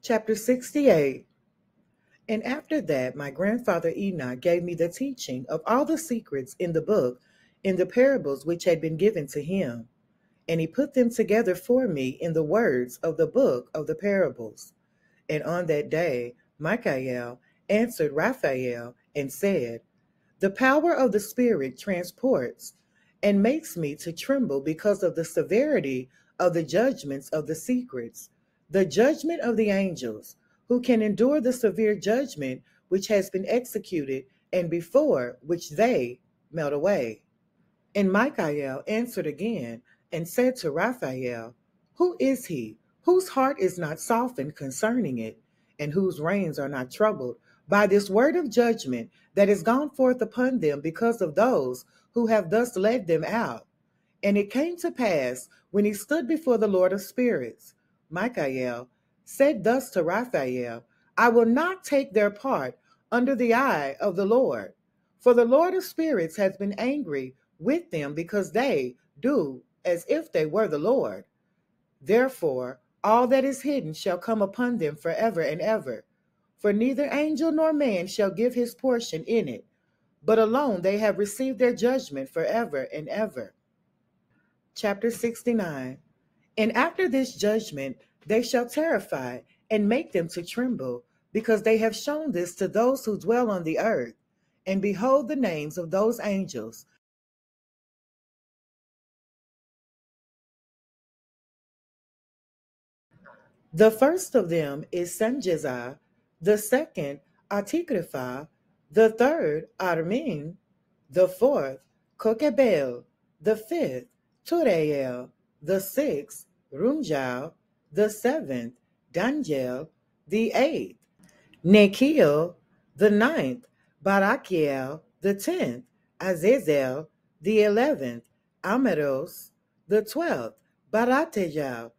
Chapter 68. And after that, my grandfather Enoch gave me the teaching of all the secrets in the book, in the parables which had been given to him. And he put them together for me in the words of the book of the parables. And on that day, Michael answered Raphael and said, the power of the Spirit transports and makes me to tremble because of the severity of the judgments of the secrets, the judgment of the angels, who can endure the severe judgment which has been executed and before which they melt away. And Michael answered again and said to Raphael, who is he whose heart is not softened concerning it, and whose reins are not troubled by this word of judgment that is gone forth upon them because of those who have thus led them out? And it came to pass, when he stood before the Lord of spirits, Michael said thus to Raphael, I will not take their part under the eye of the Lord, for the Lord of spirits has been angry with them because they do as if they were the Lord. Therefore, all that is hidden shall come upon them forever and ever. For neither angel nor man shall give his portion in it, but alone they have received their judgment forever and ever. Chapter 69. And after this judgment they shall terrify and make them to tremble, because they have shown this to those who dwell on the earth. And behold the names of those angels. The first of them is Sanjeza, the second Atikrifa, the third Armin, the fourth Kokebel, the fifth Tureel, the sixth Runjal, the seventh Danjel, the eighth Nekiel, the ninth Barakiel, the 10th Azazel, the 11th Amaros, the 12th Baratejal,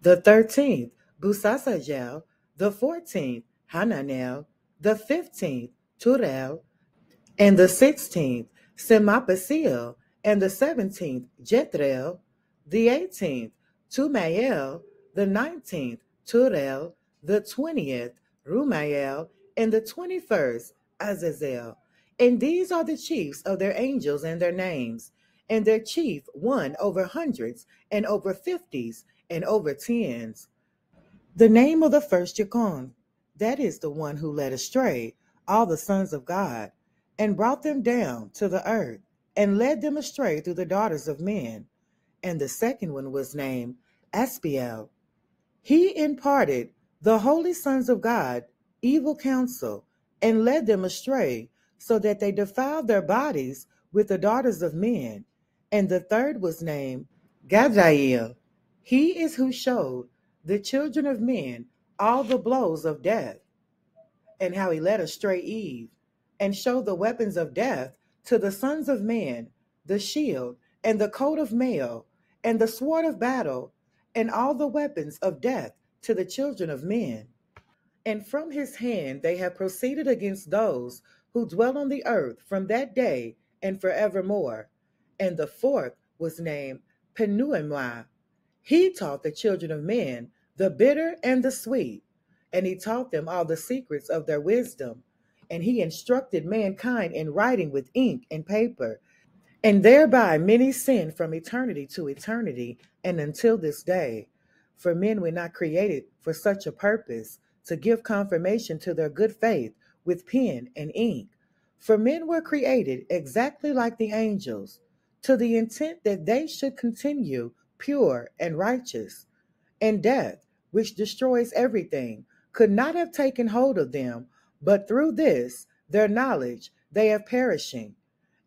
the 13th Busasajel, the 14th Hananel, the 15th Turel, and the 16th Semapasil, and the 17th Jethreel, the 18th Tumael, the 19th Turel, the 20th Rumael, and the 21st Azazel. And these are the chiefs of their angels and their names, and their chief won over hundreds, and over fifties, and over tens. The name of the first Jacon, that is the one who led astray all the sons of God, and brought them down to the earth, and led them astray through the daughters of men. And the second one was named Aspiel. He imparted the holy sons of God evil counsel, and led them astray, so that they defiled their bodies with the daughters of men. And the third was named Gadriel. He is who showed the children of men all the blows of death, and how he led astray Eve, and showed the weapons of death to the sons of men, the shield, and the coat of mail, and the sword of battle, and all the weapons of death to the children of men. And from his hand they have proceeded against those who dwell on the earth from that day and forevermore. And the fourth was named Penuemah. He taught the children of men the bitter and the sweet, and he taught them all the secrets of their wisdom. And he instructed mankind in writing with ink and paper, and thereby many sinned from eternity to eternity and until this day. For men were not created for such a purpose, to give confirmation to their good faith with pen and ink. For men were created exactly like the angels, to the intent that they should continue pure and righteous. And death, which destroys everything, could not have taken hold of them, but through this, their knowledge, they have perishing.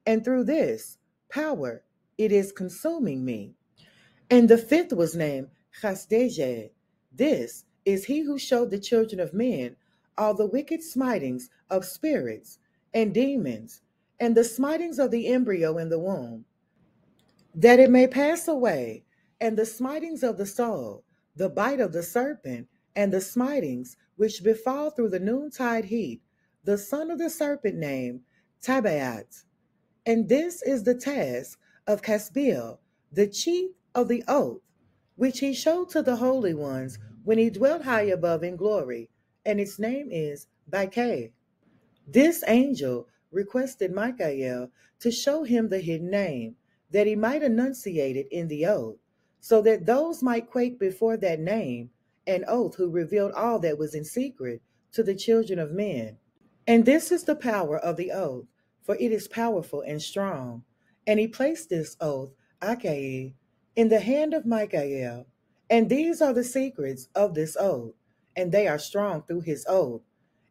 And through this power, it is consuming me. And the fifth was named Chasdeje. This is he who showed the children of men all the wicked smitings of spirits and demons, and the smitings of the embryo in the womb, that it may pass away, and the smitings of the soul, the bite of the serpent, and the smitings which befall through the noontide heat, the son of the serpent named Tabaat. And this is the task of Casbiel, the chief of the oath, which he showed to the holy ones when he dwelt high above in glory, and its name is Bache. This angel requested Michael to show him the hidden name, that he might enunciate it in the oath, so that those might quake before that name, an oath who revealed all that was in secret to the children of men. And this is the power of the oath, for it is powerful and strong. And he placed this oath, Achae, in the hand of Michael. And these are the secrets of this oath, and they are strong through his oath.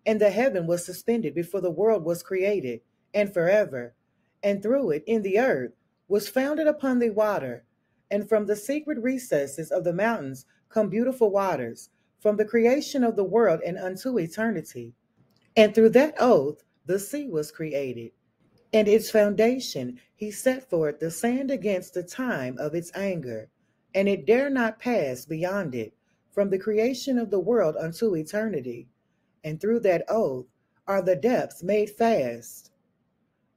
And the heaven was suspended before the world was created, and forever. And through it, in the earth, was founded upon the water. And from the secret recesses of the mountains come beautiful waters, from the creation of the world and unto eternity. And through that oath, the sea was created, and its foundation he set for it the sand against the time of its anger, and it dare not pass beyond it, from the creation of the world unto eternity. And through that oath are the depths made fast,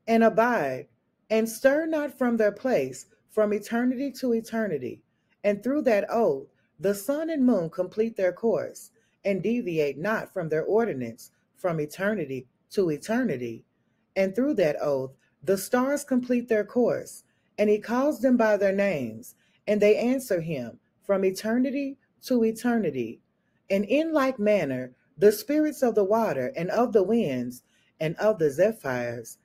and abide, and stir not from their place from eternity to eternity. And through that oath the sun and moon complete their course, and deviate not from their ordinance from eternity to eternity. And through that oath the stars complete their course, and he calls them by their names, and they answer him from eternity to eternity. And in like manner the spirits of the water and of the winds and of the zephyrs,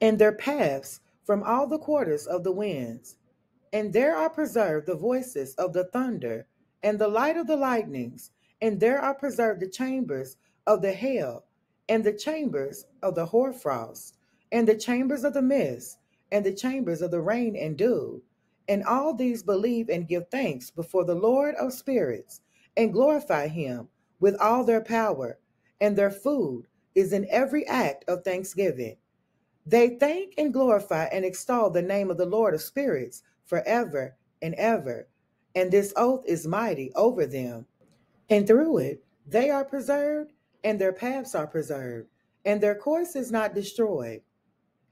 and their paths from all the quarters of the winds. And there are preserved the voices of the thunder, and the light of the lightnings, and there are preserved the chambers of the hail, and the chambers of the hoarfrost, and the chambers of the mist, and the chambers of the rain and dew. And all these believe and give thanks before the Lord of spirits, and glorify him with all their power, and their food is in every act of thanksgiving. They thank and glorify and extol the name of the Lord of spirits forever and ever. And this oath is mighty over them. And through it they are preserved, and their paths are preserved, and their course is not destroyed.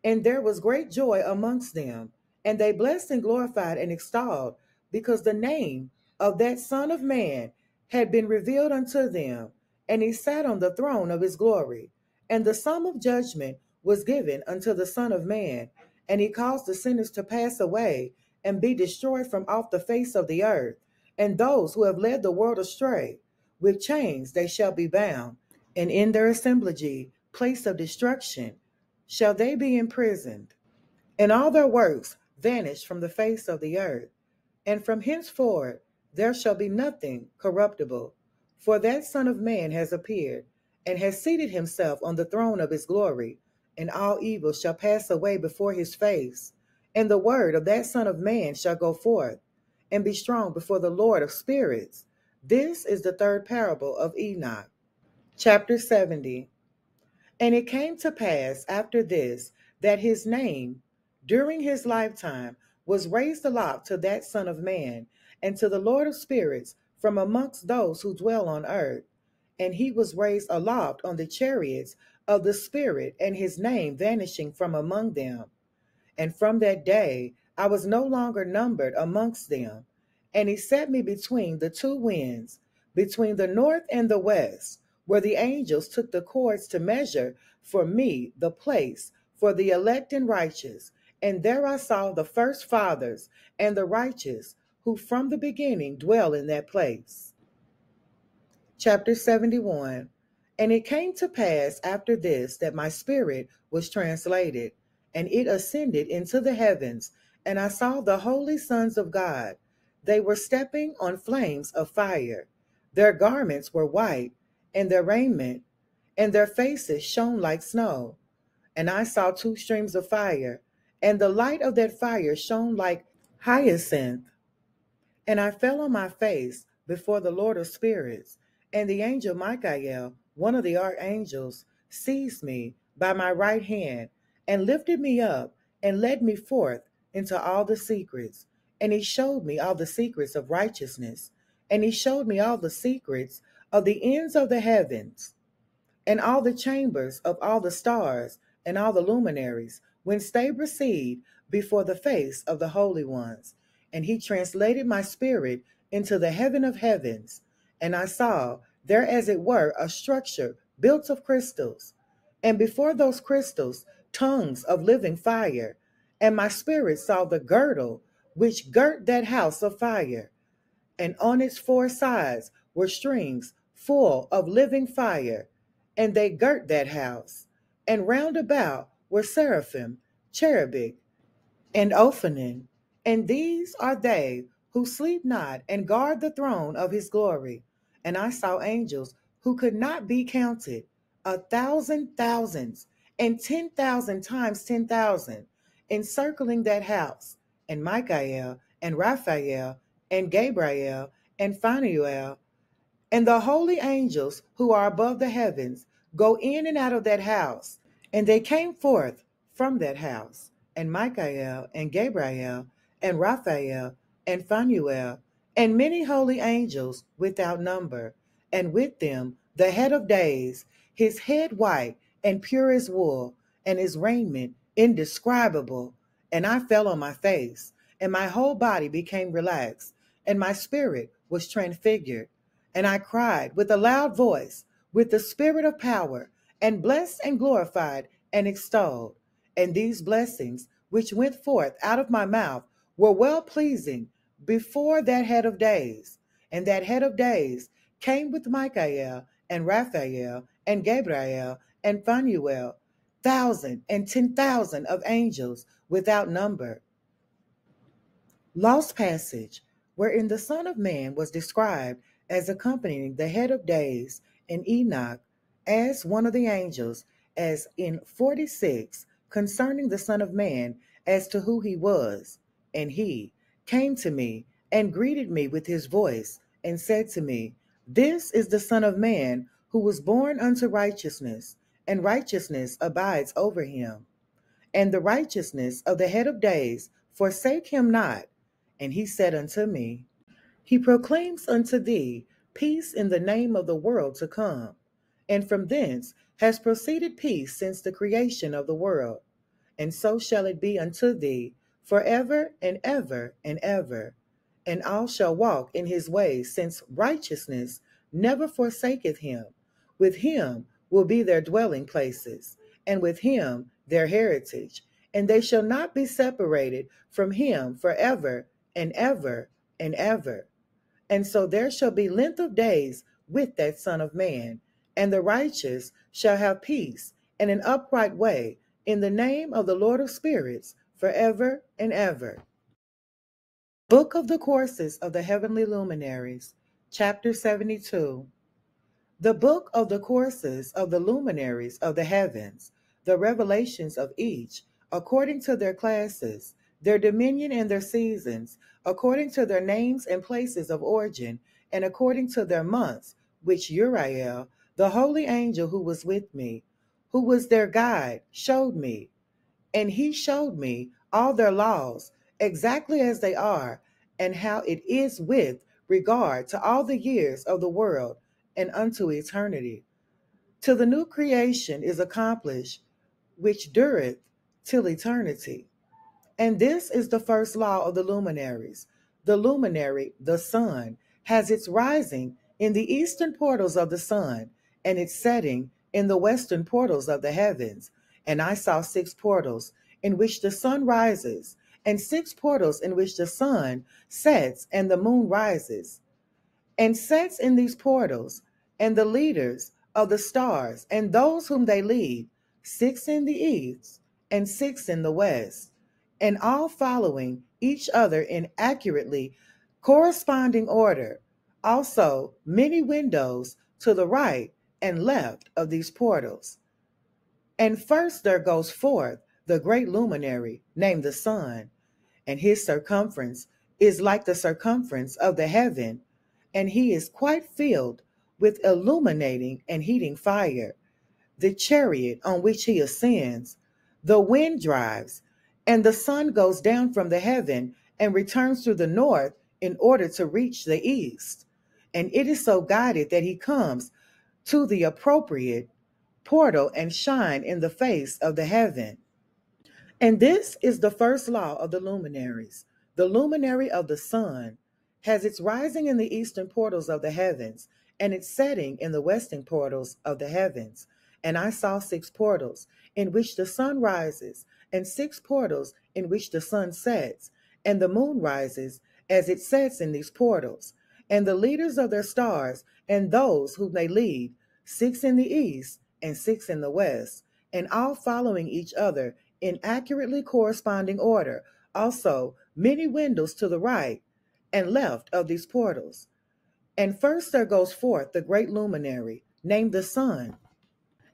And there was great joy amongst them, and they blessed and glorified and extolled, because the name of that Son of Man had been revealed unto them, and he sat on the throne of his glory. And the sum of judgment was given unto the Son of Man, and he caused the sinners to pass away and be destroyed from off the face of the earth. And those who have led the world astray, with chains they shall be bound, and in their assemblage, place of destruction, shall they be imprisoned. And all their works vanish from the face of the earth. And from henceforth there shall be nothing corruptible. For that Son of Man has appeared, and has seated himself on the throne of his glory, and all evil shall pass away before his face. And the word of that Son of Man shall go forth, and be strong before the Lord of spirits. This is the third parable of Enoch. Chapter 70. And it came to pass after this, that his name during his lifetime was raised aloft to that Son of Man, and to the Lord of spirits from amongst those who dwell on earth. And he was raised aloft on the chariots of the Spirit, and his name vanishing from among them. And from that day I was no longer numbered amongst them. And he set me between the two winds, between the north and the west, where the angels took the cords to measure for me the place for the elect and righteous. And there I saw the first fathers and the righteous, who from the beginning dwell in that place. Chapter 71. And it came to pass after this that my spirit was translated, and it ascended into the heavens, and I saw the holy sons of God. They were stepping on flames of fire. Their garments were white, and their raiment, and their faces shone like snow. And I saw two streams of fire, and the light of that fire shone like hyacinth. And I fell on my face before the Lord of spirits, and the angel Michael, one of the archangels, seized me by my right hand, and lifted me up, and led me forth into all the secrets. And he showed me all the secrets of righteousness, and he showed me all the secrets of the ends of the heavens, and all the chambers of all the stars, and all the luminaries, whence they proceed before the face of the holy ones. And he translated my spirit into the heaven of heavens, And I saw there as it were a structure built of crystals, and before those crystals tongues of living fire, and my spirit saw the girdle which girt that house of fire, and on its four sides were strings full of living fire, and they girt that house, and round about were seraphim, cherubic, and Ophanim, and these are they who sleep not and guard the throne of his glory. And I saw angels who could not be counted, 1,000 thousands, and 10,000 times 10,000, encircling that house, and Michael, and Raphael, and Gabriel, and Phanuel, and the holy angels who are above the heavens go in and out of that house. And they came forth from that house, and Michael, and Gabriel, and Raphael, and Phanuel, and many holy angels without number, and with them the head of days, his head white and pure as wool, and his raiment indescribable. And I fell on my face, and my whole body became relaxed, and my spirit was transfigured. And I cried with a loud voice, with the spirit of power, and blessed and glorified and extolled. And these blessings which went forth out of my mouth were well pleasing before that head of days. And that head of days came with Michael, and Raphael, and Gabriel, and Phanuel, 1,000 and 10,000 of angels without number. Lost passage, wherein the Son of Man was described as accompanying the head of days in Enoch as one of the angels, as in 46, concerning the Son of Man as to who he was. And he came to me and greeted me with his voice and said to me, This is the Son of Man who was born unto righteousness, and righteousness abides over him. And the righteousness of the head of days forsake him not. And he said unto me, He proclaims unto thee peace in the name of the world to come. And from thence has proceeded peace since the creation of the world. And so shall it be unto thee forever and ever and ever. And all shall walk in his ways, since righteousness never forsaketh him. With him will be their dwelling places, and with him their heritage. And they shall not be separated from him forever and ever and ever. And so there shall be length of days with that Son of Man, and the righteous shall have peace and an upright way in the name of the Lord of spirits forever and ever. Book of the Courses of the Heavenly Luminaries, Chapter 72. The Book of the Courses of the Luminaries of the Heavens, the revelations of each, according to their classes, their dominion and their seasons, according to their names and places of origin, and according to their months, which Uriel, the holy angel who was with me, who was their guide, showed me. And he showed me all their laws, exactly as they are, and how it is with regard to all the years of the world and unto eternity, till the new creation is accomplished, which dureth till eternity. And this is the first law of the luminaries. The luminary, the sun, has its rising in the eastern portals of the sun, and its setting in the western portals of the heavens. And I saw 6 portals in which the sun rises, and 6 portals in which the sun sets and the moon rises, and sets in these portals, and the leaders of the stars, and those whom they lead, 6 in the east, and 6 in the west, and all following each other in accurately corresponding order. Also, many windows to the right and left of these portals. And first there goes forth the great luminary named the sun, and his circumference is like the circumference of the heaven, and he is quite filled with illuminating and heating fire. The chariot on which he ascends, the wind drives, and the sun goes down from the heaven and returns to the north in order to reach the east. And it is so guided that he comes to the appropriate portal and shine in the face of the heaven. And this is the first law of the luminaries. The luminary of the sun has its rising in the eastern portals of the heavens, and its setting in the western portals of the heavens. And I saw 6 portals, in which the sun rises, and 6 portals in which the sun sets, and the moon rises as it sets in these portals. And the leaders of their stars, and those whom they lead, 6 in the east, and 6 in the west, and all following each other in accurately corresponding order. Also, many windows to the right and left of these portals. And first there goes forth the great luminary, named the sun,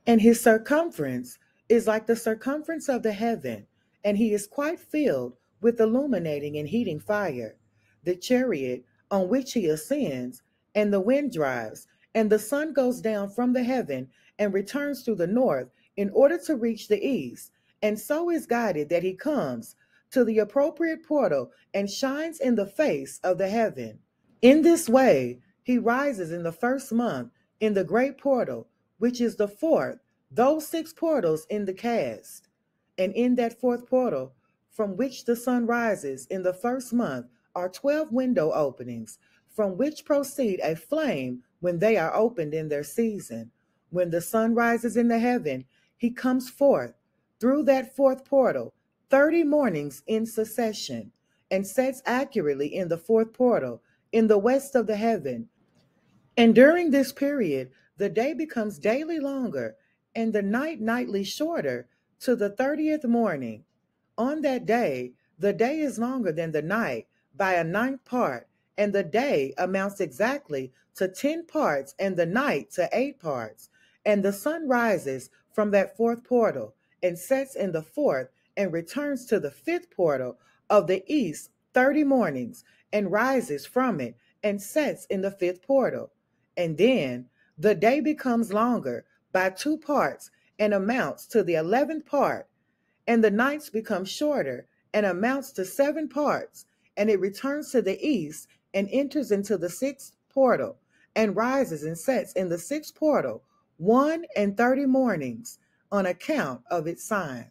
and his circumference is like the circumference of the heaven, and he is quite filled with illuminating and heating fire. The chariot on which he ascends, and the wind drives, and the sun goes down from the heaven and returns to the north in order to reach the east, and so is guided that he comes to the appropriate portal and shines in the face of the heaven. In this way, he rises in the first month in the great portal, which is the fourth, those 6 portals in the cast. And in that fourth portal, from which the sun rises in the first month, are 12 window openings, from which proceed a flame when they are opened in their season. When the sun rises in the heaven, he comes forth through that fourth portal 30 mornings in succession, and sets accurately in the fourth portal in the west of the heaven. And during this period, the day becomes daily longer, and the night nightly shorter to the 30th morning. On that day, the day is longer than the night by a 9th part, and the day amounts exactly to 10 parts, and the night to 8 parts. And the sun rises from that fourth portal, and sets in the fourth, and returns to the fifth portal of the east 30 mornings, and rises from it, and sets in the fifth portal. And then the day becomes longer by 2 parts, and amounts to the 11th part, and the nights become shorter, and amounts to 7 parts, and it returns to the east, and enters into the 6th portal, and rises and sets in the 6th portal 1 and 30 mornings, on account of its sign.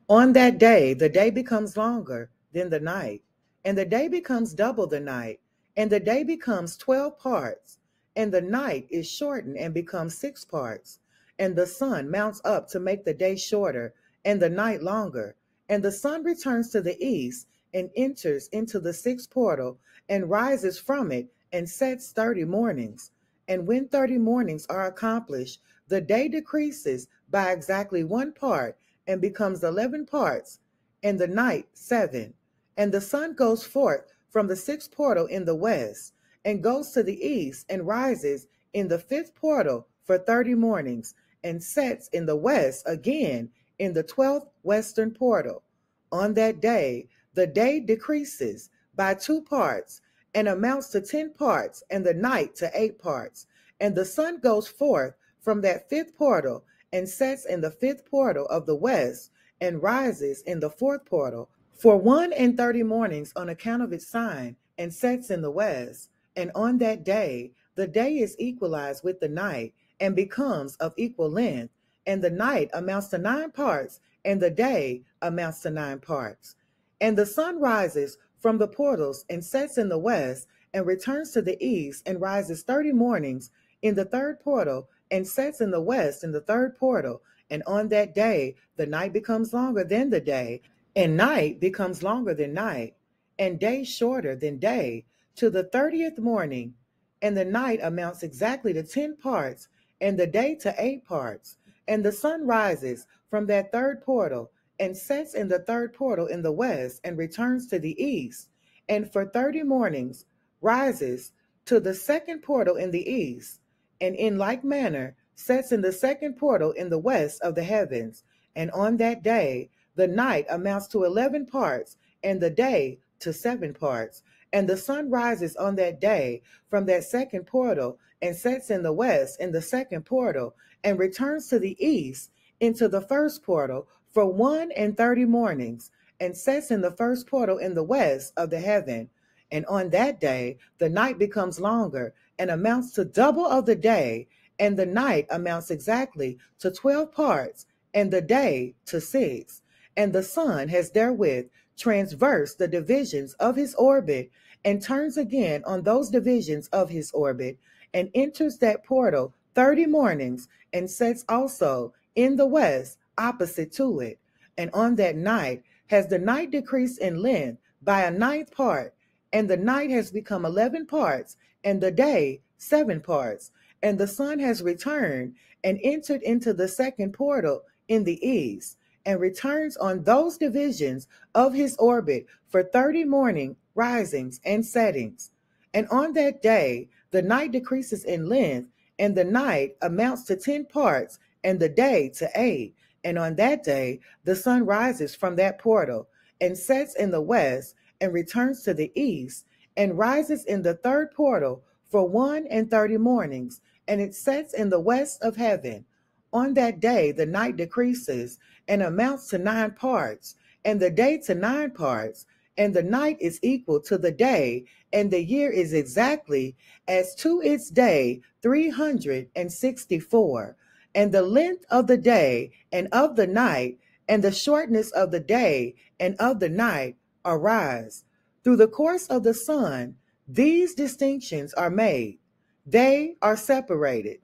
On that day, the day becomes longer than the night, and the day becomes double the night, and the day becomes 12 parts, and the night is shortened and becomes 6 parts, and the sun mounts up to make the day shorter and the night longer, and the sun returns to the east and enters into the 6th portal, and rises from it and sets 30 mornings. And when 30 mornings are accomplished, the day decreases by exactly 1 part, and becomes 11 parts, and the night 7. And the sun goes forth from the 6th portal in the west, and goes to the east, and rises in the 5th portal for 30 mornings, and sets in the west again in the 12th western portal. On that day, the day decreases by 2 parts, and amounts to 10 parts, and the night to 8 parts. And the sun goes forth from that 5th portal, and sets in the 5th portal of the west, and rises in the 4th portal for 1 and 30 mornings on account of its sign, and sets in the west. And on that day, the day is equalized with the night, and becomes of equal length, and the night amounts to 9 parts, and the day amounts to 9 parts. And the sun rises from the portals, and sets in the west, and returns to the east, and rises 30 mornings in the 3rd portal, and sets in the west in the 3rd portal. And on that day, the night becomes longer than the day, and night becomes longer than night, and day shorter than day, to the 30th morning. And the night amounts exactly to 10 parts, and the day to 8 parts. And the sun rises from that 3rd portal, and sets in the 3rd portal in the west, and returns to the east, and for 30 mornings rises to the 2nd portal in the east, and in like manner sets in the 2nd portal in the west of the heavens. And on that day, the night amounts to 11 parts, and the day to 7 parts. And the sun rises on that day from that 2nd portal, and sets in the west in the 2nd portal, and returns to the east into the 1st portal for 1 and 30 mornings, and sets in the 1st portal in the west of the heaven. And on that day, the night becomes longer, and amounts to double of the day, and the night amounts exactly to 12 parts, and the day to 6. And the sun has therewith transversed the divisions of his orbit, and turns again on those divisions of his orbit, and enters that portal 30 mornings, and sets also in the west opposite to it. And on that night has the night decreased in length by a ninth part, and the night has become 11 parts, and the day 7 parts. And the sun has returned and entered into the second portal in the east, and returns on those divisions of his orbit for 30 morning risings and settings. And on that day the night decreases in length, and the night amounts to 10 parts, and the day to 8. And on that day the sun rises from that portal, and sets in the west, and returns to the east, and rises in the third portal for 31 mornings, and it sets in the west of heaven. On that day the night decreases, and amounts to 9 parts, and the day to 9 parts, and the night is equal to the day, and the year is exactly as to its day 364. And the length of the day and of the night, and the shortness of the day and of the night arise. Through the course of the sun, these distinctions are made. They are separated.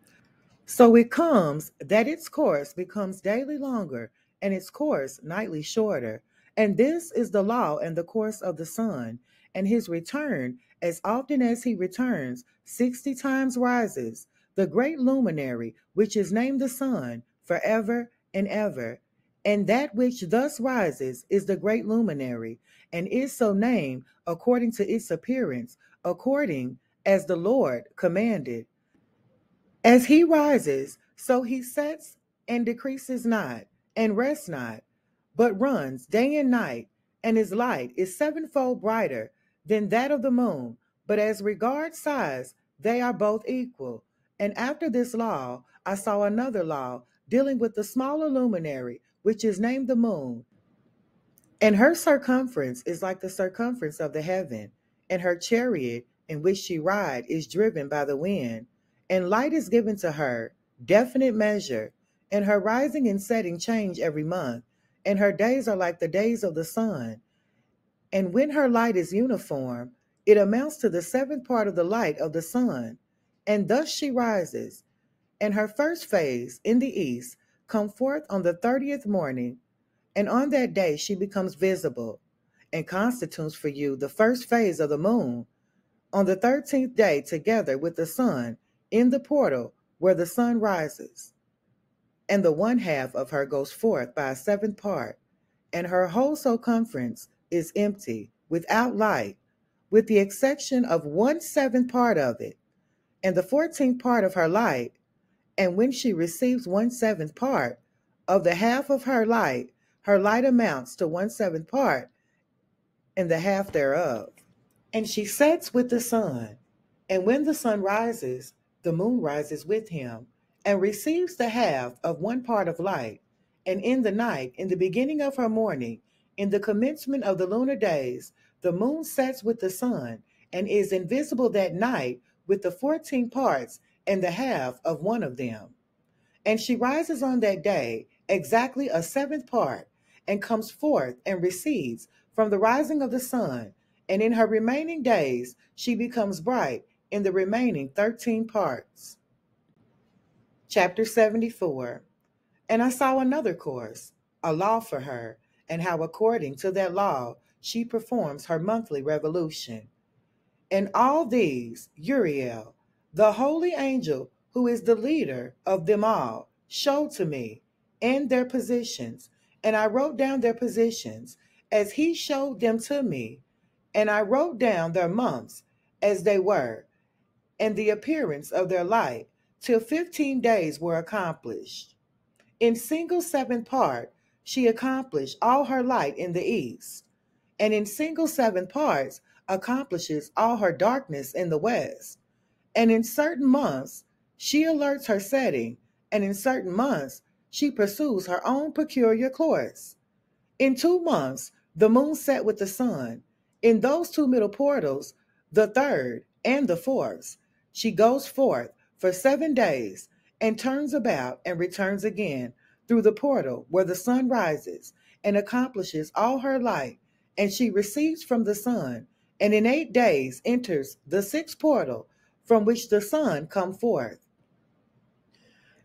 So it comes that its course becomes daily longer, and its course nightly shorter. And this is the law and the course of the sun. And his return, as often as he returns, 60 times rises, the great luminary, which is named the sun, forever and ever. And that which thus rises is the great luminary, and is so named according to its appearance, according as the Lord commanded. As he rises, so he sets, and decreases not, and rests not, but runs day and night, and his light is sevenfold brighter than that of the moon. But as regards size, they are both equal. And after this law, I saw another law dealing with the smaller luminary, which is named the moon. And her circumference is like the circumference of the heaven, and her chariot in which she ride is driven by the wind. And light is given to her, definite measure, and her rising and setting change every month, and her days are like the days of the sun. And when her light is uniform, it amounts to the seventh part of the light of the sun. And thus she rises, and her first phase in the east come forth on the 30th morning, and on that day she becomes visible, and constitutes for you the first phase of the moon on the 13th day, together with the sun in the portal where the sun rises. And the one half of her goes forth by a seventh part, and her whole circumference is empty, without light, with the exception of 1/7 part of it, and the 14th part of her light. And when she receives 1/7 part of the half of her light amounts to 1/7 part and the half thereof. And she sets with the sun, and when the sun rises, the moon rises with him, and receives the half of 1 part of light. And in the night, in the beginning of her morning, in the commencement of the lunar days, the moon sets with the sun, and is invisible that night with the 14 parts and the half of one of them. And she rises on that day exactly a seventh part, and comes forth and recedes from the rising of the sun, and in her remaining days she becomes bright in the remaining 13 parts. Chapter 74. And I saw another course, a law for her, and how according to that law she performs her monthly revolution. And all these Uriel, the holy angel who is the leader of them all, showed to me in their positions, and I wrote down their positions as he showed them to me, and I wrote down their months as they were, and the appearance of their light, till 15 days were accomplished. In single seventh part she accomplished all her light in the east, and in single seventh parts accomplishes all her darkness in the west. And in certain months she alerts her setting, and in certain months she pursues her own peculiar course. In 2 months the moon set with the sun. In those 2 middle portals, the third and the fourth, she goes forth for 7 days, and turns about and returns again through the portal where the sun rises, and accomplishes all her light, and she receives from the sun, and in 8 days enters the sixth portal, from which the sun come forth.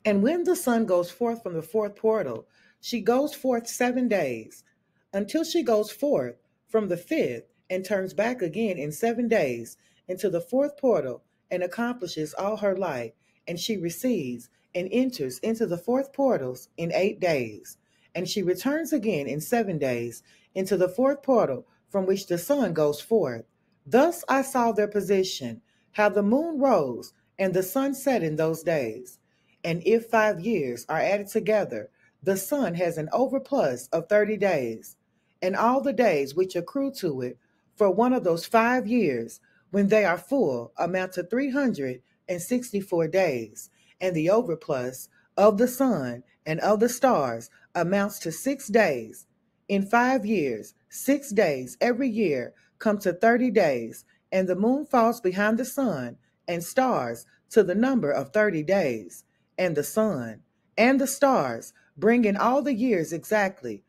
And when the sun goes forth from the fourth portal, she goes forth 7 days, until she goes forth from the fifth and turns back again in 7 days into the fourth portal and accomplishes all her life, and she recedes and enters into the fourth portals in 8 days, and she returns again in 7 days into the fourth portal from which the sun goes forth. Thus I saw their position, how the moon rose and the sun set in those days. And if 5 years are added together, the sun has an overplus of 30 days, and all the days which accrue to it for one of those 5 years, when they are full, amount to 364 days, and the overplus of the sun and of the stars amounts to 6 days. In 5 years, 6 days every year come to 30 days, and the moon falls behind the sun and stars to the number of 30 days, and the sun and the stars bring in all the years exactly,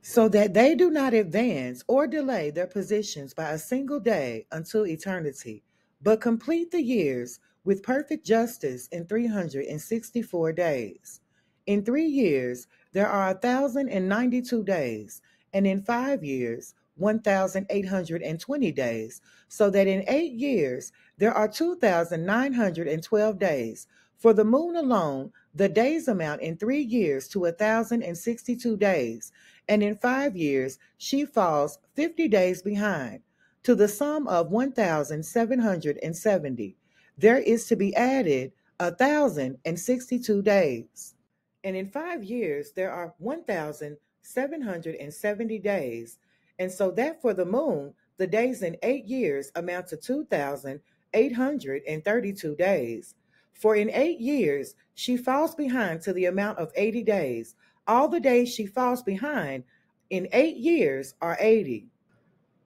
so that they do not advance or delay their positions by a single day until eternity, but complete the years with perfect justice in 364 days. In 3 years, there are 1,092 days, and in 5 years, 1,820 days, so that in 8 years, there are 2,912 days. For the moon alone, the days amount in 3 years to 1,062 days, and in 5 years she falls 50 days behind, to the sum of 1,770. There is to be added 1,062 days. And in 5 years there are 1,770 days, and so that for the moon the days in 8 years amount to 2,832 days. For in 8 years she falls behind to the amount of 80 days. All the days she falls behind in 8 years are 80.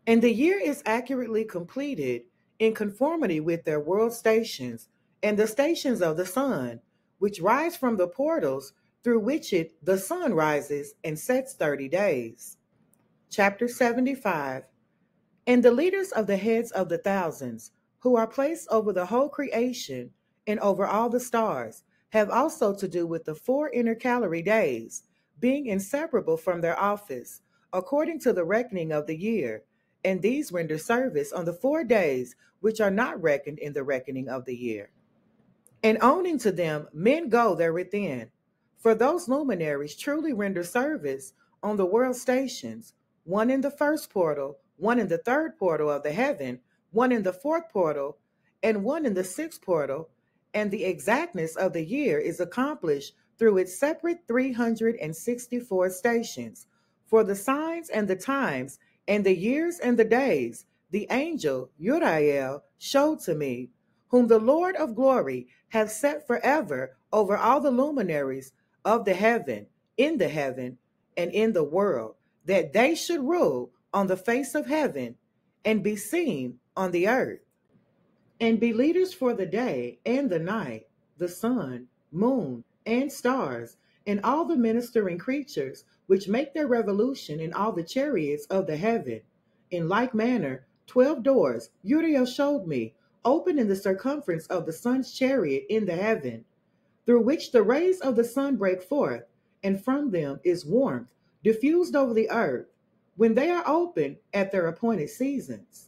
And the year is accurately completed in conformity with their world stations and the stations of the sun, which rise from the portals through which the sun rises and sets 30 days. Chapter 75. And the leaders of the heads of the thousands, who are placed over the whole creation and over all the stars, have also to do with the 4 intercalary days, being inseparable from their office, according to the reckoning of the year, and these render service on the 4 days which are not reckoned in the reckoning of the year. And owning to them, men go there within. For those luminaries truly render service on the world stations, one in the first portal, one in the third portal of the heaven, one in the fourth portal, and one in the sixth portal, and the exactness of the year is accomplished through its separate 364 stations. For the signs and the times, and the years and the days, the angel Uriel showed to me, whom the Lord of glory hath set forever over all the luminaries of the heaven, and in the world, that they should rule on the face of heaven, and be seen on the earth, and be leaders for the day and the night, the sun, moon, and stars, and all the ministering creatures which make their revolution in all the chariots of the heaven. In like manner, 12 doors Uriel showed me, open in the circumference of the sun's chariot in the heaven, through which the rays of the sun break forth, and from them is warmth diffused over the earth, when they are open at their appointed seasons.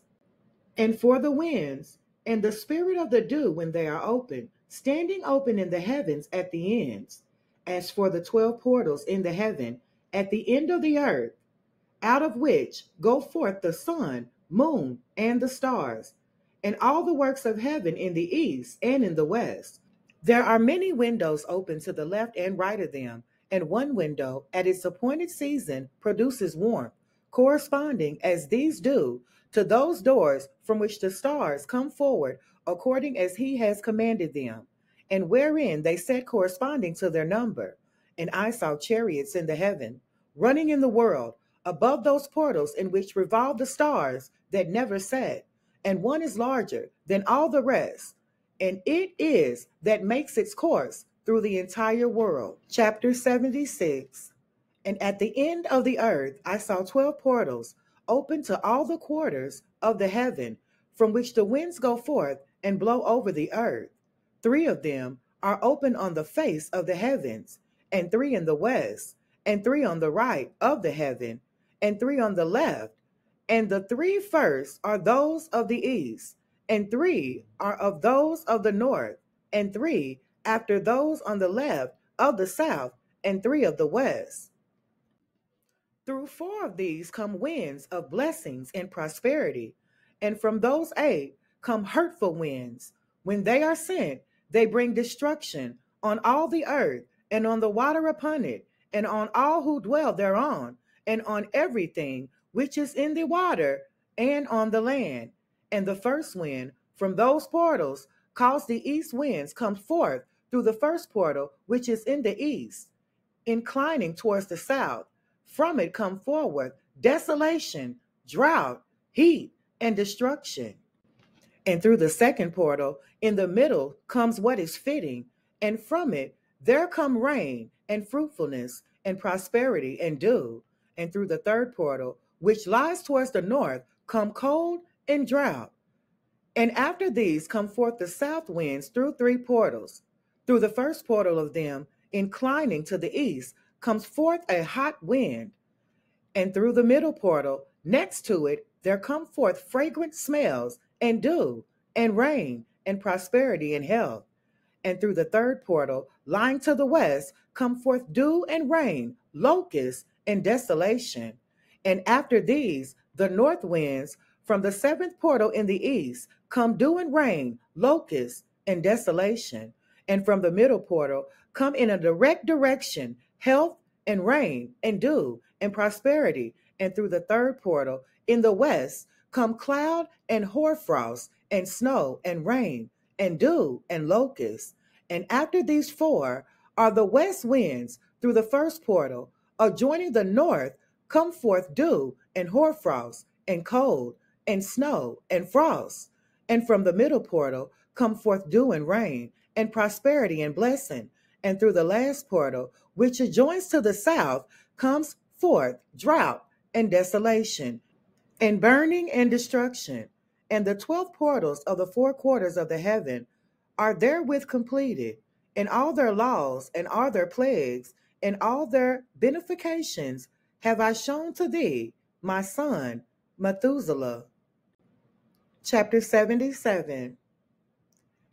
And for the winds, and the spirit of the dew when they are open, standing open in the heavens at the ends, as for the 12 portals in the heaven at the end of the earth, out of which go forth the sun, moon, and the stars, and all the works of heaven in the east and in the west. There are many windows open to the left and right of them, and one window at its appointed season produces warmth, corresponding as these do to those doors from which the stars come forward according as he has commanded them, and wherein they set corresponding to their number. And I saw chariots in the heaven, running in the world, above those portals in which revolve the stars that never set, and one is larger than all the rest, and it is that makes its course through the entire world. Chapter 76. And at the end of the earth I saw 12 portals, open to all the quarters of the heaven, from which the winds go forth and blow over the earth. 3 of them are open on the face of the heavens, and 3 in the west, and 3 on the right of the heaven, and 3 on the left. And the 3 first are those of the east, and 3 are of those of the north, and 3 after those on the left of the south, and 3 of the west. Through 4 of these come winds of blessings and prosperity, and from those 8 come hurtful winds. When they are sent, they bring destruction on all the earth, and on the water upon it, and on all who dwell thereon, and on everything which is in the water, and on the land. And the first wind from those portals caused the east winds come forth through the first portal which is in the east, inclining towards the south. From it come forward desolation, drought, heat, and destruction. And through the second portal in the middle comes what is fitting, and from it there come rain and fruitfulness and prosperity and dew. And through the third portal, which lies towards the north, come cold and drought. And after these come forth the south winds through 3 portals. Through the first portal of them, inclining to the east, comes forth a hot wind. And through the middle portal, next to it, there come forth fragrant smells, and dew, and rain, and prosperity, and health. And through the third portal, lying to the west, come forth dew and rain, locusts, and desolation. And after these, the north winds, from the 7th portal in the east, come dew and rain, locusts, and desolation. And from the middle portal, come in a direct direction, health, and rain, and dew, and prosperity. And through the third portal, in the west, come cloud and hoarfrost, and snow, and rain, and dew, and locusts. And after these 4 are the west winds through the first portal, adjoining the north, come forth dew, and hoarfrost, and cold, and snow, and frost. And from the middle portal come forth dew and rain, and prosperity and blessing. And through the last portal, which adjoins to the south, comes forth drought and desolation, and burning and destruction. And the 12 portals of the 4 quarters of the heaven are therewith completed, and all their laws, and all their plagues, and all their benefications have I shown to thee, my son, Methuselah. Chapter 77.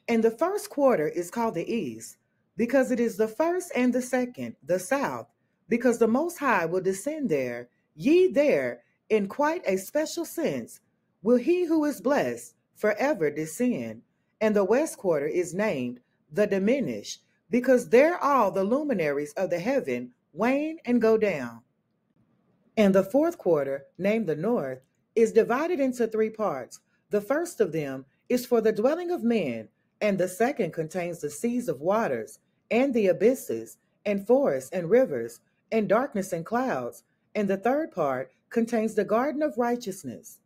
And the first quarter is called the east, because it is the first, and the second, the south, because the Most High will descend there. Ye there, in quite a special sense, will he who is blessed forever descend. And the west quarter is named the diminished, because there all the luminaries of the heaven wane and go down. And the fourth quarter, named the north, is divided into 3 parts. The first of them is for the dwelling of men, and the second contains the seas of waters, and the abysses, and forests, and rivers, and darkness and clouds. And the third part contains the garden of righteousness.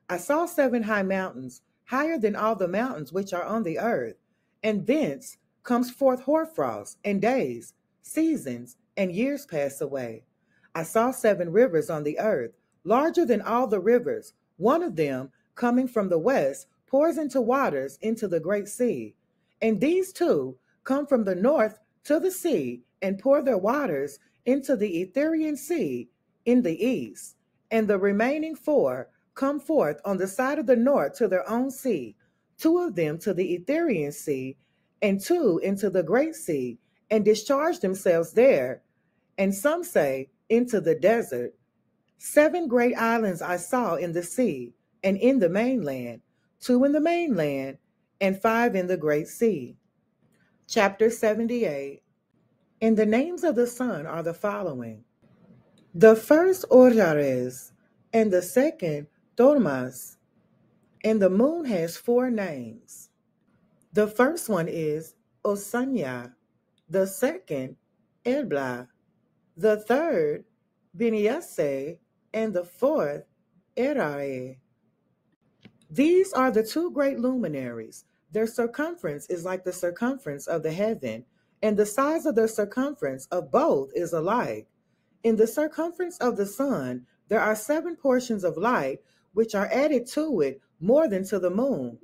I saw 7 high mountains, higher than all the mountains which are on the earth, and thence comes forth hoarfrost, and days, seasons, and years pass away. I saw 7 rivers on the earth, larger than all the rivers. One of them, coming from the west, pours into waters into the great sea. And these 2 come from the north to the sea, and pour their waters into the Etherean sea in the east. And the remaining 4 come forth on the side of the north to their own sea, 2 of them to the Etherean sea, and 2 into the great sea, and discharge themselves there. And some say, into the desert. 7 great islands I saw in the sea, and in the mainland, 2 in the mainland, and 5 in the great sea. Chapter 78. And the names of the sun are the following. The first Orjares, and the second Tormas. And the moon has 4 names. The first one is Osanya, the second Elbla, the third Biniase, and the fourth Erae. These are the 2 great luminaries. Their circumference is like the circumference of the heaven, and the size of the circumference of both is alike. In the circumference of the sun, There are 7 portions of light which are added to it more than to the moon.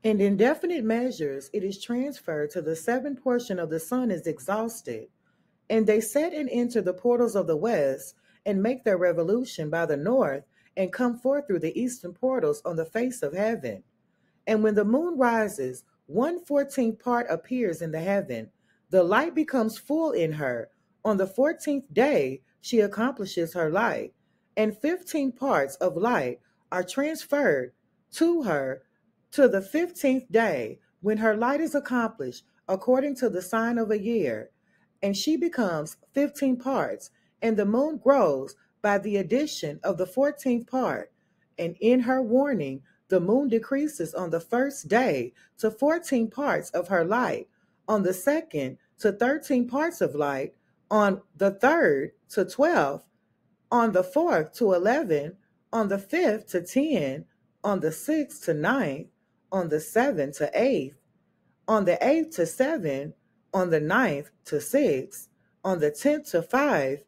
In indefinite measures, it is transferred to the 7 portion of the sun is exhausted. And they set and enter the portals of the west, and make their revolution by the north, and come forth through the eastern portals on the face of heaven. And when the moon rises, 1/14th part appears in the heaven. The light becomes full in her. On the 14th day, she accomplishes her light, and 15 parts of light are transferred to her to the 15th day, when her light is accomplished according to the sign of a year, and she becomes 15 parts, and the moon grows by the addition of the 14th part. And in her warning, the moon decreases on the first day to 14 parts of her light, on the second to 13 parts of light, on the third to 12, on the fourth to 11, on the fifth to 10, on the sixth to ninth, on the seventh to eighth, on the eighth to 7, on the ninth to 6, on the 10th to 5,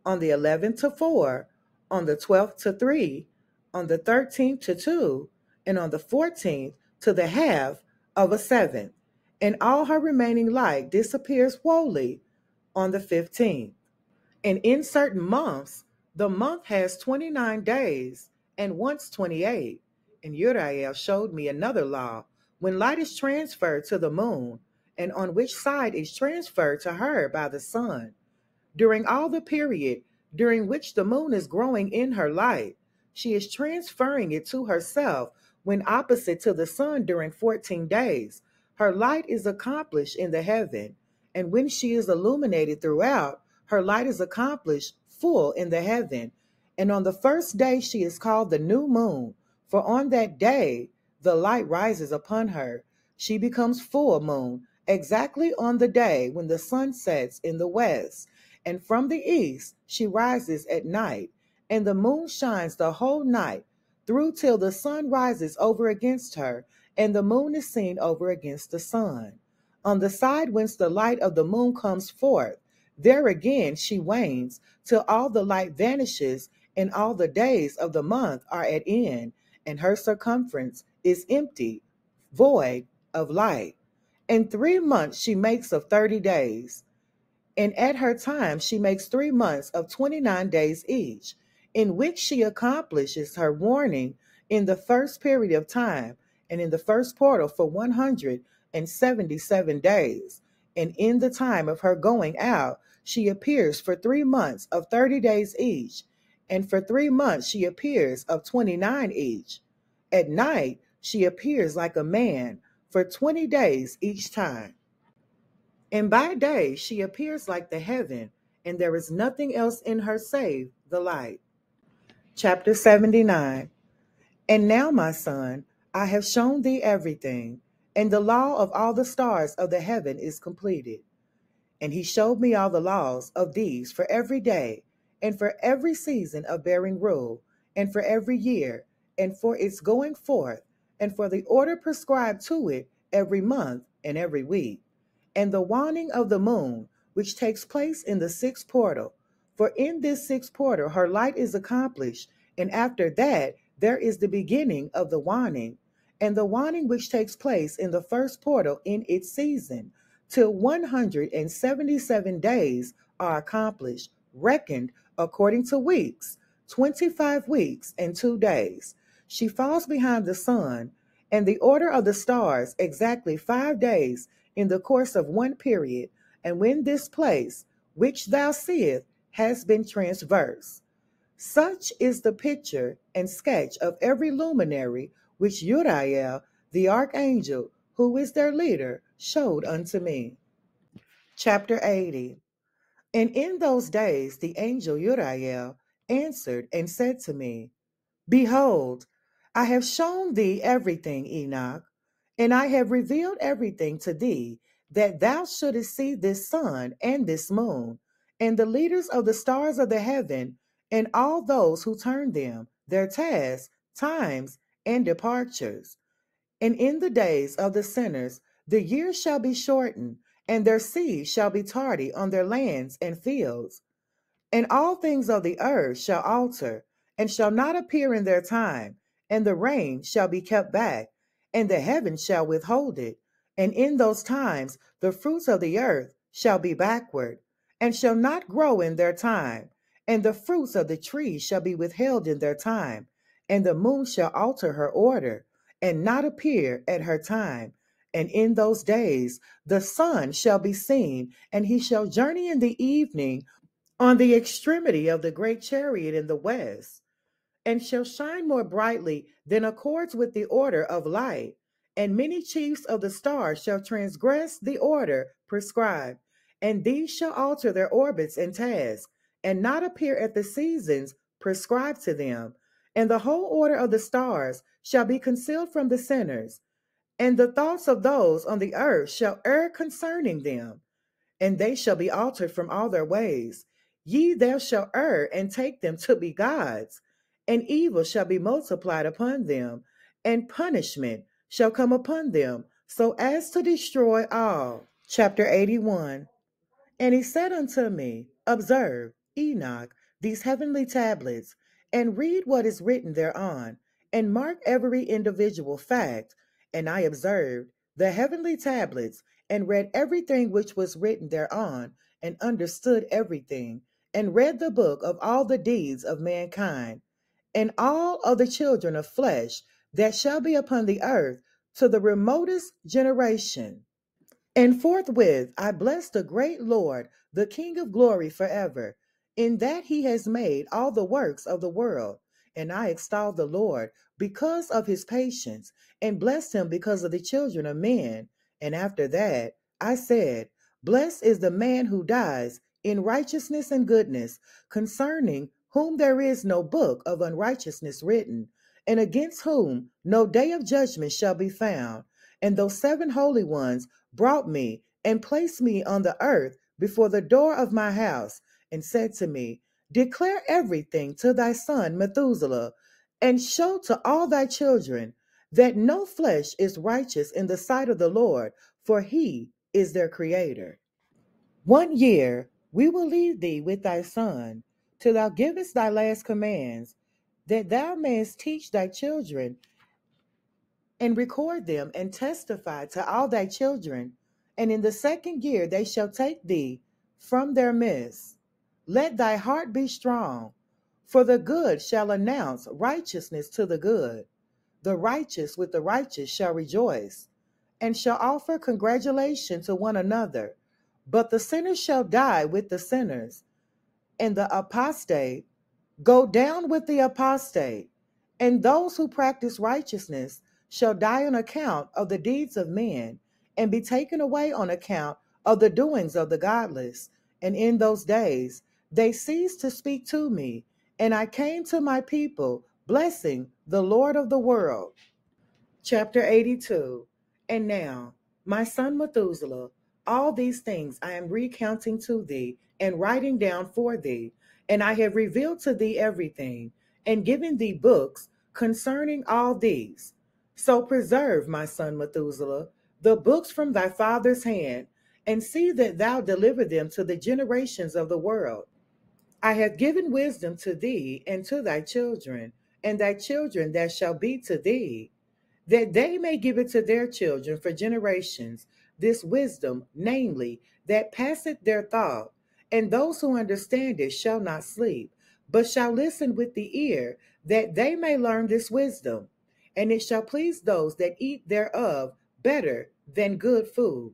on the 11th to 4, on the 12th to 3, on the 13th to 2, and on the 14th to the half of a seventh. And all her remaining light disappears wholly on the 15th. And in certain months, the month has 29 days, and once 28. And Uriel showed me another law. When light is transferred to the moon, and on which side is transferred to her by the sun, during all the period during which the moon is growing in her light, she is transferring it to herself when opposite to the sun during 14 days. Her light is accomplished in the heaven, and when she is illuminated throughout, her light is accomplished full in the heaven. And on the first day she is called the new moon, for on that day the light rises upon her. She becomes full moon exactly on the day when the sun sets in the west, and from the east she rises at night, and the moon shines the whole night through till the sun rises over against her, and the moon is seen over against the sun. On the side whence the light of the moon comes forth, there again she wanes, till all the light vanishes, and all the days of the month are at end, and her circumference is empty, void of light. In 3 months she makes of 30 days, and at her time she makes 3 months of 29 days each, in which she accomplishes her warning in the first period of time, and in the first portal for 177 days. And in the time of her going out, she appears for 3 months of 30 days each, and for 3 months she appears of 29 each. At night she appears like a man for 20 days each time. And by day she appears like the heaven, and there is nothing else in her save the light. Chapter 79. And now, my son, I have shown thee everything, and the law of all the stars of the heaven is completed. And he showed me all the laws of these for every day, and for every season of bearing rule, and for every year, and for its going forth, and for the order prescribed to it every month and every week, and the waning of the moon, which takes place in the 6th portal. For in this 6th portal her light is accomplished, and after that there is the beginning of the waning, and the waning which takes place in the 1st portal in its season, till 177 days are accomplished, reckoned according to weeks, 25 weeks and 2 days. She falls behind the sun, and the order of the stars exactly 5 days in the course of one period, and when this place, which thou seest, has been transversed. Such is the picture and sketch of every luminary which Uriel, the archangel, who is their leader, showed unto me. Chapter 80. And in those days the angel Uriel answered and said to me, Behold, I have shown thee everything, Enoch, and I have revealed everything to thee, that thou shouldest see this sun and this moon, and the leaders of the stars of the heaven, and all those who turn them, their tasks, times, and departures. And in the days of the sinners, the years shall be shortened, and their seed shall be tardy on their lands and fields. And all things of the earth shall alter, and shall not appear in their time, and the rain shall be kept back, and the heavens shall withhold it. And in those times the fruits of the earth shall be backward, and shall not grow in their time, and the fruits of the trees shall be withheld in their time, and the moon shall alter her order, and not appear at her time. And in those days the sun shall be seen, and he shall journey in the evening on the extremity of the great chariot in the west, and shall shine more brightly than accords with the order of light. And many chiefs of the stars shall transgress the order prescribed, and these shall alter their orbits and tasks, and not appear at the seasons prescribed to them. And the whole order of the stars shall be concealed from the sinners, and the thoughts of those on the earth shall err concerning them, and they shall be altered from all their ways. Ye there shall err and take them to be gods, and evil shall be multiplied upon them, and punishment shall come upon them, so as to destroy all. Chapter 81. And he said unto me, Observe, Enoch, these heavenly tablets, and read what is written thereon, and mark every individual fact. And I observed the heavenly tablets, and read everything which was written thereon, and understood everything, and read the book of all the deeds of mankind, and all of the children of flesh that shall be upon the earth, to the remotest generation. And forthwith I bless the great Lord, the King of glory forever, in that he has made all the works of the world. And I extol the Lord because of his patience, and bless him because of the children of men. And after that I said, Blessed is the man who dies in righteousness and goodness, concerning whom there is no book of unrighteousness written, and against whom no day of judgment shall be found. And those seven holy ones brought me and placed me on the earth before the door of my house, and said to me, Declare everything to thy son Methuselah, and show to all thy children that no flesh is righteous in the sight of the Lord, for he is their creator. 1 year we will leave thee with thy son, till thou givest thy last commands, that thou mayest teach thy children and record them, and testify to all thy children. And in the 2nd year they shall take thee from their midst. Let thy heart be strong, for the good shall announce righteousness to the good. The righteous with the righteous shall rejoice, and shall offer congratulation to one another. But the sinners shall die with the sinners, and the apostate go down with the apostate, and those who practice righteousness shall die on account of the deeds of men, and be taken away on account of the doings of the godless. And in those days they ceased to speak to me, and I came to my people, blessing the Lord of the world. Chapter 82. And now, my son Methuselah, all these things I am recounting to thee, and writing down for thee, and I have revealed to thee everything, and given thee books concerning all these. So preserve, my son Methuselah, the books from thy father's hand, and see that thou deliver them to the generations of the world. I have given wisdom to thee and to thy children, and thy children that shall be to thee, that they may give it to their children for generations, this wisdom, namely, that passeth their thought. And those who understand it shall not sleep, but shall listen with the ear, that they may learn this wisdom. And it shall please those that eat thereof better than good food.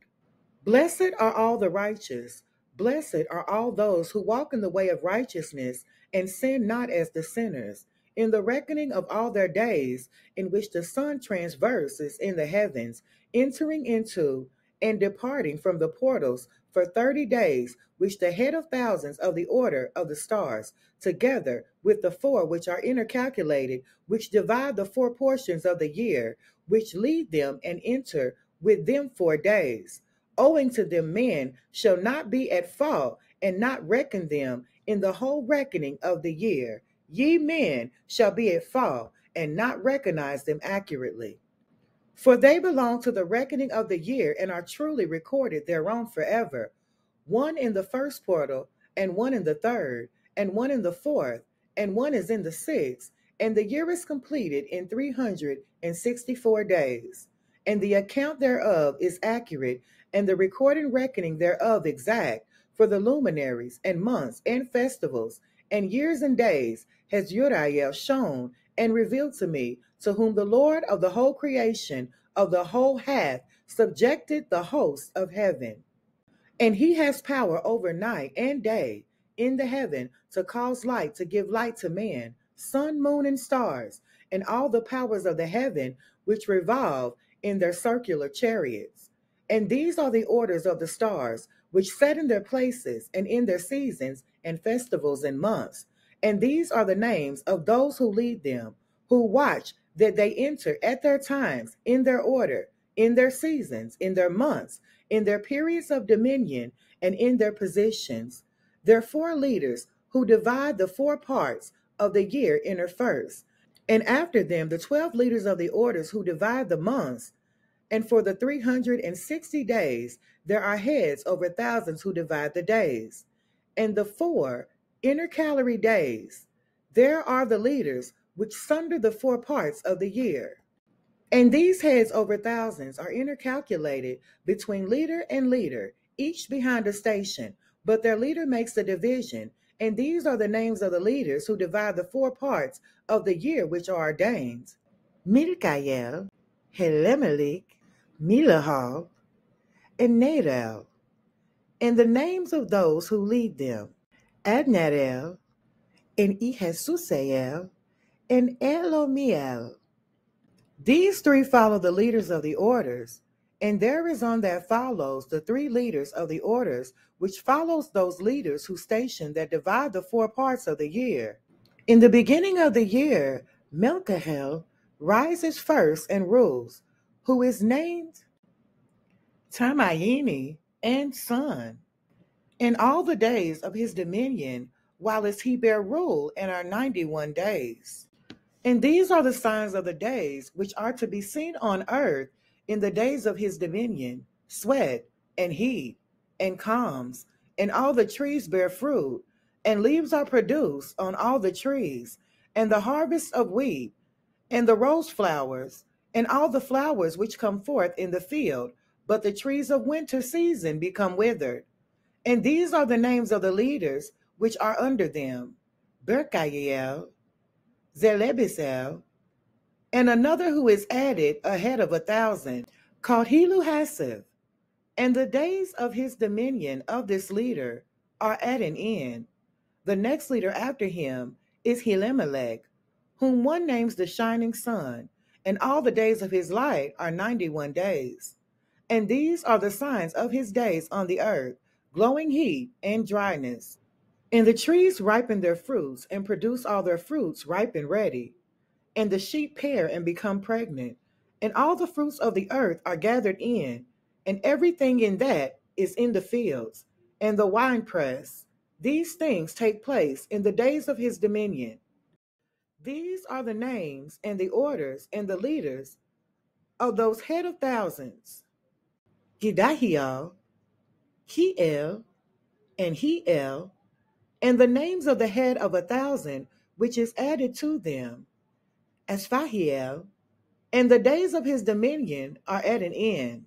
Blessed are all the righteous. Blessed are all those who walk in the way of righteousness, and sin not as the sinners, in the reckoning of all their days, in which the sun transverses in the heavens, entering into and departing from the portals for 30 days, which the head of thousands of the order of the stars, together with the four which are intercalculated, which divide the four portions of the year, which lead them and enter with them 4 days. Owing to them, men shall not be at fault, and not reckon them in the whole reckoning of the year. Ye men shall be at fault, and not recognize them accurately. For they belong to the reckoning of the year, and are truly recorded thereon forever, one in the first portal, and one in the third. and one in the fourth, and one is in the sixth, and the year is completed in 364 days. And the account thereof is accurate, and the record and reckoning thereof exact, for the luminaries, and months, and festivals, and years and days has Uriel shown and revealed to me, to whom the Lord of the whole creation of the whole hath subjected the hosts of heaven. And he has power over night and day in the heaven to cause light to give light to man, sun, moon, and stars, and all the powers of the heaven which revolve in their circular chariots. And these are the orders of the stars, which set in their places and in their seasons and festivals and months. And these are the names of those who lead them, who watch that they enter at their times, in their order, in their seasons, in their months, in their periods of dominion, and in their positions. Their four leaders who divide the four parts of the year enter first, and after them the 12 leaders of the orders who divide the months. And for the 360 days there are heads over thousands who divide the days. And the 4 intercalary days, there are the leaders which sunder the 4 parts of the year. And these heads over thousands are intercalculated between leader and leader, each behind a station, but their leader makes the division. And these are the names of the leaders who divide the 4 parts of the year which are ordained: Milkael, Helemelech, Milahal, and Nadal. And the names of those who lead them: Adnadel, and Ehasusael, and Elomiel. These 3 follow the leaders of the orders, and there is on that follows the 3 leaders of the orders, which follows those leaders whose station that divide the 4 parts of the year. In the beginning of the year, Melchahel rises first and rules, who is named Tamayini and son. In all the days of his dominion, whilst he bare rule in our 91 days. And these are the signs of the days which are to be seen on earth in the days of his dominion: sweat, and heat, and calms, and all the trees bear fruit, and leaves are produced on all the trees, and the harvest of wheat, and the rose flowers, and all the flowers which come forth in the field, but the trees of winter season become withered. And these are the names of the leaders which are under them: Berkael, Zelebisel, and another who is added ahead of 1,000, called Heluhaseth. And the days of his dominion of this leader are at an end. The next leader after him is Helemelech, whom one names the shining sun, and all the days of his light are 91 days. And these are the signs of his days on the earth: glowing heat and dryness. And the trees ripen their fruits and produce all their fruits ripe and ready. And the sheep pair and become pregnant. And all the fruits of the earth are gathered in, and everything in that is in the fields, and the winepress. These things take place in the days of his dominion. These are the names and the orders and the leaders of those head of thousands: Gedahiel, Heel, and Heel, and the names of the head of 1,000, which is added to them: Aspahiel. And the days of his dominion are at an end.